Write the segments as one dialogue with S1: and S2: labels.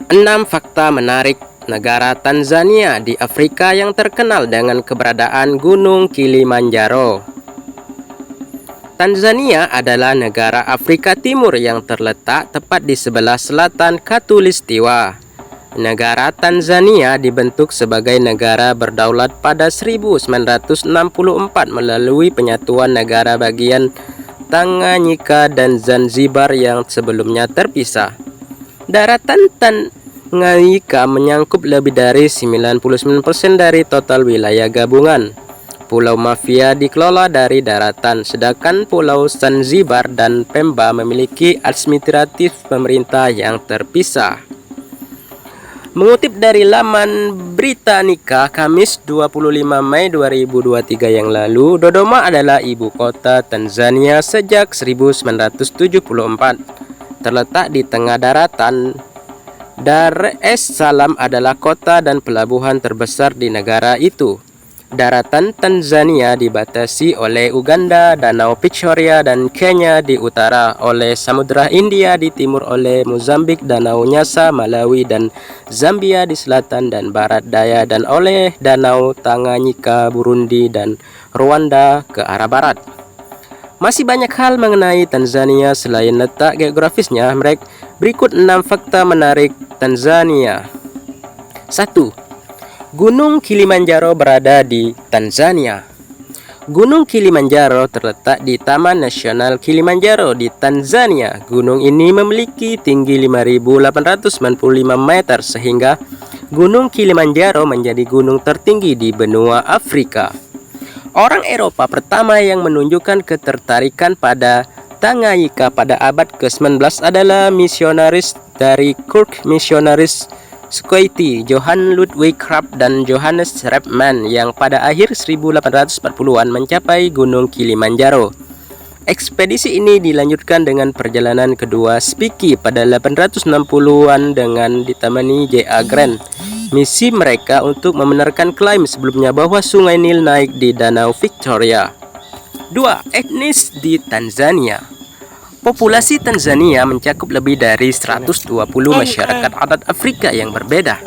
S1: 6 fakta menarik negara Tanzania di Afrika yang terkenal dengan keberadaan Gunung Kilimanjaro. Tanzania adalah negara Afrika Timur yang terletak tepat di sebelah selatan Khatulistiwa. Negara Tanzania dibentuk sebagai negara berdaulat pada 1964 melalui penyatuan negara bagian Tanganyika dan Zanzibar yang sebelumnya terpisah. Daratan Tanganyika menyangkup lebih dari 99% dari total wilayah gabungan. Pulau Mafia dikelola dari daratan, sedangkan Pulau Zanzibar dan Pemba memiliki administratif pemerintah yang terpisah. Mengutip dari laman Britannica, Kamis 25 Mei 2023 yang lalu, Dodoma adalah ibu kota Tanzania sejak 1974. Terletak di tengah daratan, Dar es Salaam adalah kota dan pelabuhan terbesar di negara itu. Daratan Tanzania dibatasi oleh Uganda, Danau Victoria, dan Kenya di utara, oleh Samudra Hindia di timur, oleh Mozambik, Danau Nyasa, Malawi, dan Zambia di selatan dan barat daya, dan oleh Danau Tanganyika, Burundi, dan Rwanda ke arah barat. Masih banyak hal mengenai Tanzania selain letak geografisnya. Berikut 6 fakta menarik Tanzania. 1. Gunung Kilimanjaro berada di Tanzania. Gunung Kilimanjaro terletak di Taman Nasional Kilimanjaro di Tanzania. Gunung ini memiliki tinggi 5.895 meter sehingga Gunung Kilimanjaro menjadi gunung tertinggi di benua Afrika. Orang Eropa pertama yang menunjukkan ketertarikan pada Tanganyika pada abad ke-19 adalah misionaris dari Kirk Missionaries Society, Johann Ludwig Krapf dan Johannes Repman, yang pada akhir 1840-an mencapai Gunung Kilimanjaro. Ekspedisi ini dilanjutkan dengan perjalanan kedua Spiki pada 1860-an dengan ditemani J.A. Grant. Misi mereka untuk membenarkan klaim sebelumnya bahwa Sungai Nil naik di Danau Victoria. 2. Etnis di Tanzania. Populasi Tanzania mencakup lebih dari 120 masyarakat adat Afrika yang berbeda.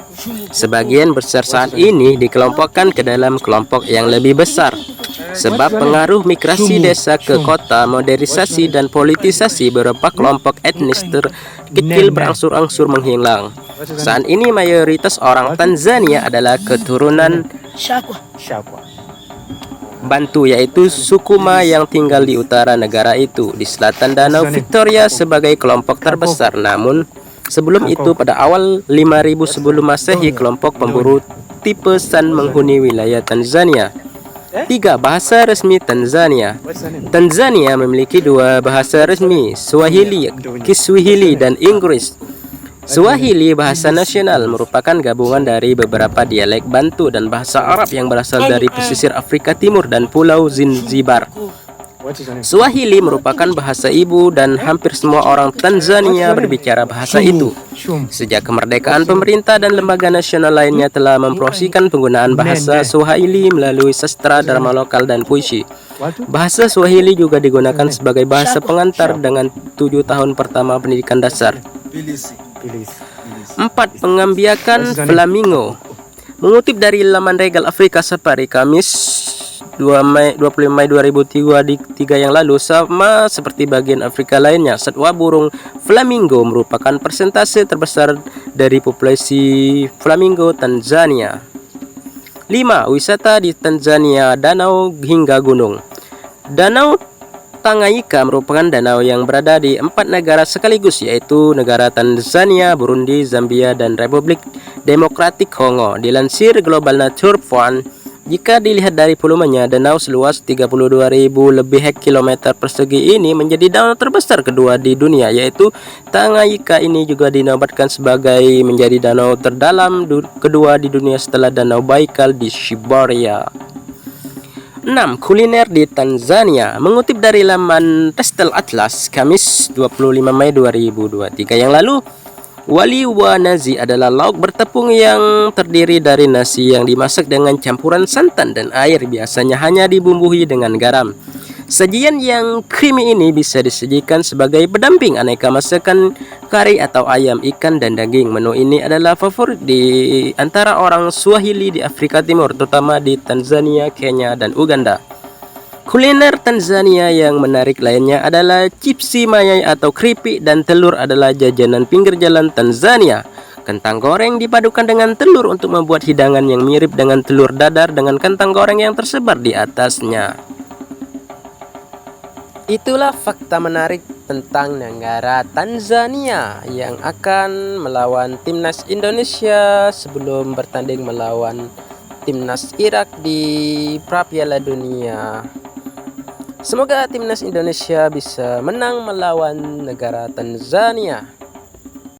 S1: Sebagian besar saat ini dikelompokkan ke dalam kelompok yang lebih besar. Sebab pengaruh migrasi desa ke kota, modernisasi dan politisasi, beberapa kelompok etnis terkecil berangsur-angsur menghilang. Saat ini mayoritas orang Tanzania adalah keturunan Bantu, yaitu suku Ma yang tinggal di utara negara itu, di selatan Danau Victoria sebagai kelompok terbesar. Namun sebelum itu, pada awal 5000 sebelum Masehi, kelompok pemburu tipe San menghuni wilayah Tanzania. 3. Bahasa resmi Tanzania. Tanzania memiliki 2 bahasa resmi, Swahili, Kiswahili, dan Inggris. Swahili, bahasa nasional, merupakan gabungan dari beberapa dialek Bantu dan bahasa Arab yang berasal dari pesisir Afrika Timur dan Pulau Zanzibar. Swahili merupakan bahasa ibu dan hampir semua orang Tanzania berbicara bahasa itu. Sejak kemerdekaan, pemerintah dan lembaga nasional lainnya telah mempromosikan penggunaan bahasa Swahili melalui sastra, drama lokal, dan puisi. Bahasa Swahili juga digunakan sebagai bahasa pengantar dengan 7 tahun pertama pendidikan dasar. 4. Pengambiakan flamingo. Mengutip dari laman Regal Afrika Safari, Kamis 25 Mei 2003 yang lalu, sama seperti bagian Afrika lainnya, satwa burung flamingo merupakan persentase terbesar dari populasi flamingo Tanzania. 5. Wisata di Tanzania, danau hingga gunung. Danau Tanganyika merupakan danau yang berada di 4 negara sekaligus, yaitu negara Tanzania, Burundi, Zambia, dan Republik Demokratik Kongo. Dilansir Global Nature Fund, jika dilihat dari volumenya, danau seluas 32.000 lebih kilometer persegi ini menjadi danau terbesar kedua di dunia, yaitu Tanganyika ini juga dinobatkan sebagai menjadi danau terdalam kedua di dunia setelah Danau Baikal di Siberia. 6. Kuliner di Tanzania. Mengutip dari laman Testel Atlas, Kamis 25 Mei 2023 yang lalu, waliwa nazi adalah lauk bertepung yang terdiri dari nasi yang dimasak dengan campuran santan dan air, biasanya hanya dibumbui dengan garam. Sajian yang creamy ini bisa disajikan sebagai pendamping aneka masakan kari atau ayam, ikan, dan daging. Menu ini adalah favorit di antara orang Swahili di Afrika Timur, terutama di Tanzania, Kenya, dan Uganda. Kuliner Tanzania yang menarik lainnya adalah chipsi mayai atau keripik dan telur adalah jajanan pinggir jalan Tanzania. Kentang goreng dipadukan dengan telur untuk membuat hidangan yang mirip dengan telur dadar dengan kentang goreng yang tersebar di atasnya. Itulah fakta menarik tentang negara Tanzania yang akan melawan timnas Indonesia sebelum bertanding melawan timnas Irak di Piala Dunia. Semoga timnas Indonesia bisa menang melawan negara Tanzania.